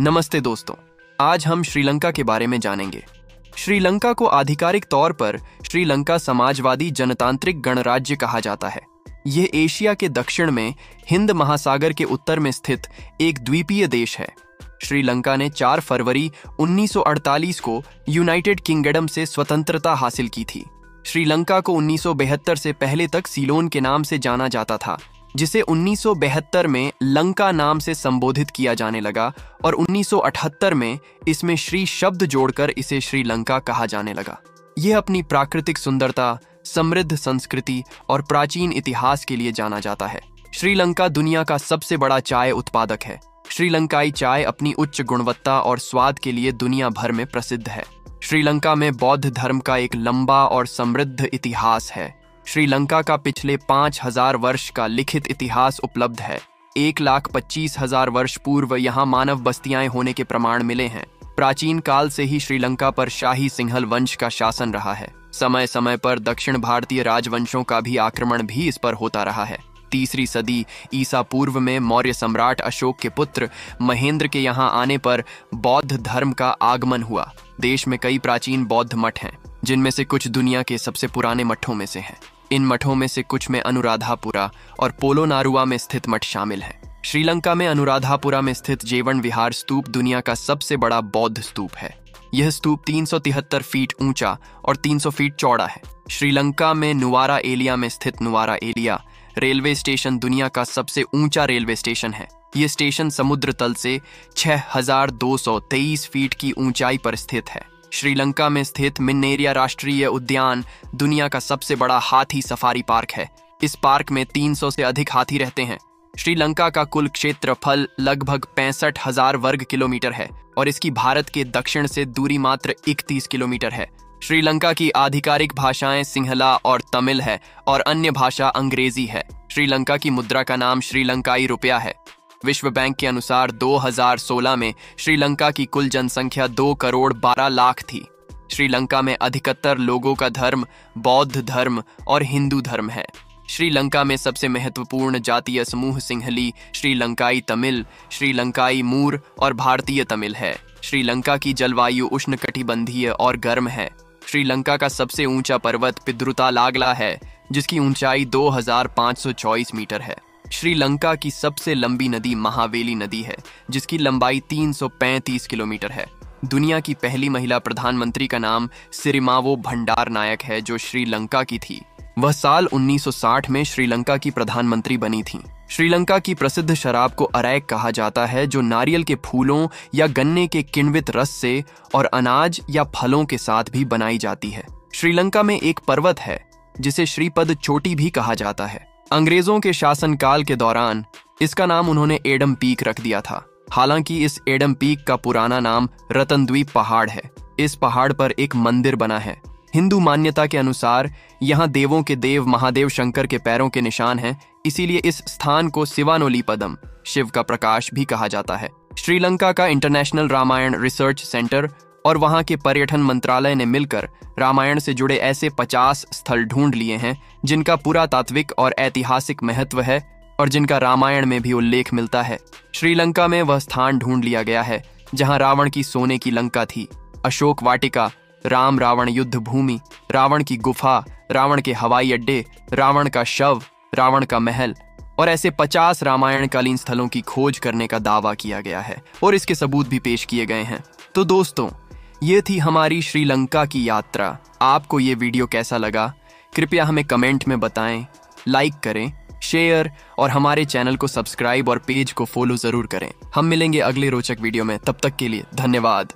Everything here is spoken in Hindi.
नमस्ते दोस्तों, आज हम श्रीलंका के बारे में जानेंगे। श्रीलंका को आधिकारिक तौर पर श्रीलंका समाजवादी जनतांत्रिक गणराज्य कहा जाता है। यह एशिया के दक्षिण में हिंद महासागर के उत्तर में स्थित एक द्वीपीय देश है। श्रीलंका ने 4 फरवरी 1948 को यूनाइटेड किंगडम से स्वतंत्रता हासिल की थी। श्रीलंका को 1972 से पहले तक सीलोन के नाम से जाना जाता था, जिसे 1972 में लंका नाम से संबोधित किया जाने लगा और 1978 में इसमें श्री शब्द जोड़कर इसे श्रीलंका कहा जाने लगा। यह अपनी प्राकृतिक सुंदरता, समृद्ध संस्कृति और प्राचीन इतिहास के लिए जाना जाता है। श्रीलंका दुनिया का सबसे बड़ा चाय उत्पादक है। श्रीलंकाई चाय अपनी उच्च गुणवत्ता और स्वाद के लिए दुनिया भर में प्रसिद्ध है। श्रीलंका में बौद्ध धर्म का एक लंबा और समृद्ध इतिहास है। श्रीलंका का पिछले 5000 वर्ष का लिखित इतिहास उपलब्ध है। 1,25,000 वर्ष पूर्व यहाँ मानव बस्तियां होने के प्रमाण मिले हैं। प्राचीन काल से ही श्रीलंका पर शाही सिंहल वंश का शासन रहा है। समय समय पर दक्षिण भारतीय राजवंशों का भी आक्रमण भी इस पर होता रहा है। 3री सदी ईसा पूर्व में मौर्य सम्राट अशोक के पुत्र महेंद्र के यहाँ आने पर बौद्ध धर्म का आगमन हुआ। देश में कई प्राचीन बौद्ध मठ हैं, जिनमें से कुछ दुनिया के सबसे पुराने मठों में से हैं। इन मठों में से कुछ में अनुराधापुरा और पोलोनारुआ में स्थित मठ शामिल हैं। श्रीलंका में अनुराधापुरा में स्थित जेवन विहार स्तूप दुनिया का सबसे बड़ा बौद्ध स्तूप है। यह स्तूप 373 फीट ऊंचा और 300 फीट चौड़ा है। श्रीलंका में नुवारा एलिया में स्थित नुवारा एलिया रेलवे स्टेशन दुनिया का सबसे ऊंचा रेलवे स्टेशन है। यह स्टेशन समुद्र तल से 6223 फीट की ऊंचाई पर स्थित है। श्रीलंका में स्थित मिन्नेरिया राष्ट्रीय उद्यान दुनिया का सबसे बड़ा हाथी सफारी पार्क है। इस पार्क में 300 से अधिक हाथी रहते हैं। श्रीलंका का कुल क्षेत्रफल लगभग 65,000 वर्ग किलोमीटर है और इसकी भारत के दक्षिण से दूरी मात्र 31 किलोमीटर है। श्रीलंका की आधिकारिक भाषाएं सिंहला और तमिल है और अन्य भाषा अंग्रेजी है। श्रीलंका की मुद्रा का नाम श्रीलंकाई रुपया है। विश्व बैंक के अनुसार 2016 में श्रीलंका की कुल जनसंख्या 2 करोड़ 12 लाख थी। श्रीलंका में अधिकतर लोगों का धर्म बौद्ध धर्म और हिंदू धर्म है। श्रीलंका में सबसे महत्वपूर्ण जातीय समूह सिंहली, श्रीलंकाई तमिल, श्रीलंकाई मूर और भारतीय तमिल है। श्रीलंका की जलवायु उष्णकटिबंधीय और गर्म है। श्रीलंका का सबसे ऊंचा पर्वत पिद्रुता लागला है, जिसकी ऊंचाई 2524 मीटर है। श्रीलंका की सबसे लंबी नदी महावेली नदी है, जिसकी लंबाई 335 किलोमीटर है। दुनिया की पहली महिला प्रधानमंत्री का नाम सिरिमावो भंडारनायक है, जो श्रीलंका की थी। वह साल 1960 में श्रीलंका की प्रधानमंत्री बनी थी। श्रीलंका की प्रसिद्ध शराब को अरैक कहा जाता है, जो नारियल के फूलों या गन्ने के किण्वित रस से और अनाज या फलों के साथ भी बनाई जाती है। श्रीलंका में एक पर्वत है जिसे श्रीपद चोटी भी कहा जाता है। अंग्रेजों के शासनकाल के दौरान इसका नाम उन्होंने एडम पीक रख दिया था। हालांकि इस एडम पीक का पुराना नाम रतनद्वीप पहाड़ है। इस पहाड़ पर एक मंदिर बना है। हिंदू मान्यता के अनुसार यहाँ देवों के देव महादेव शंकर के पैरों के निशान हैं, इसीलिए इस स्थान को शिवानोलीपदम, शिव का प्रकाश भी कहा जाता है। श्रीलंका का इंटरनेशनल रामायण रिसर्च सेंटर और वहाँ के पर्यटन मंत्रालय ने मिलकर रामायण से जुड़े ऐसे 50 स्थल ढूंढ लिए हैं जिनका पुरातात्विक और ऐतिहासिक महत्व है और जिनका रामायण में भी उल्लेख मिलता है। श्रीलंका में वह स्थान ढूंढ लिया गया है जहाँ रावण की सोने की लंका थी, अशोक वाटिका, राम रावण युद्ध भूमि, रावण की गुफा, रावण के हवाई अड्डे, रावण का शव, रावण का महल और ऐसे 50 रामायणकालीन स्थलों की खोज करने का दावा किया गया है और इसके सबूत भी पेश किए गए हैं। तो दोस्तों, ये थी हमारी श्रीलंका की यात्रा। आपको ये वीडियो कैसा लगा? कृपया हमें कमेंट में बताएं, लाइक करें, शेयर और हमारे चैनल को सब्सक्राइब और पेज को फॉलो जरूर करें। हम मिलेंगे अगले रोचक वीडियो में। तब तक के लिए धन्यवाद।